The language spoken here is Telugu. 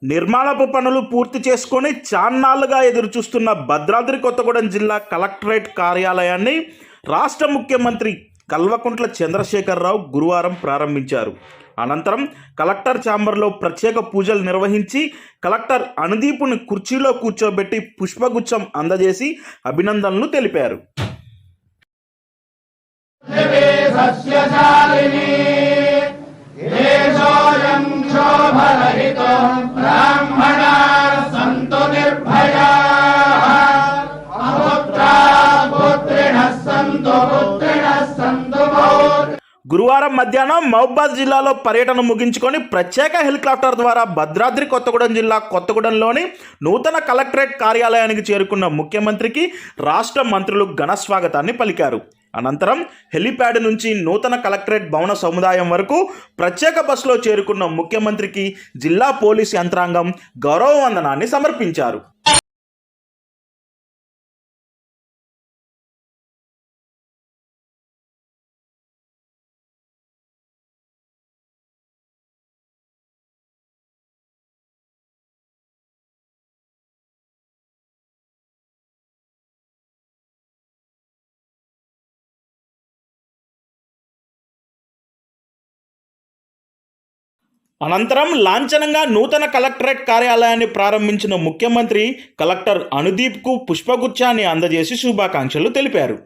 నిర్మాణపు పనులు పూర్తి చేసుకొని చాన్నాళ్లుగా ఎదురుచూస్తున్న భద్రాద్రి కొత్తగూడెం జిల్లా కలెక్టరేట్ కార్యాలయాన్ని రాష్ట్ర ముఖ్యమంత్రి కల్వకుంట్ల చంద్రశేఖరరావు గురువారం ప్రారంభించారు. అనంతరం కలెక్టర్ ఛాంబర్లో ప్రత్యేక పూజలు నిర్వహించి కలెక్టర్ అనుదీపుని కుర్చీలో కూర్చోబెట్టి పుష్పగుచ్చం అందజేసి అభినందనలు తెలిపారు. గురువారం మధ్యాహ్నం మహబూబాద్ జిల్లాలో పర్యటన ముగించుకొని ప్రత్యేక హెలికాప్టర్ ద్వారా భద్రాద్రి కొత్తగూడెం జిల్లా కొత్తగూడెంలోని నూతన కలెక్టరేట్ కార్యాలయానికి చేరుకున్న ముఖ్యమంత్రికి రాష్ట్ర మంత్రులు ఘన స్వాగతాన్ని పలికారు. అనంతరం హెలిప్యాడ్ నుంచి నూతన కలెక్టరేట్ భవన సముదాయం వరకు ప్రత్యేక బస్సులో చేరుకున్న ముఖ్యమంత్రికి జిల్లా పోలీస్ యంత్రాంగం గౌరవ వందనాన్ని సమర్పించారు. అనంతరం లాంఛనంగా నూతన కలెక్టరేట్ కార్యాలయాన్ని ప్రారంభించిన ముఖ్యమంత్రి కలెక్టర్ అనుదీప్కు పుష్పగుచ్చాన్ని అందజేసి శుభాకాంక్షలు తెలిపారు.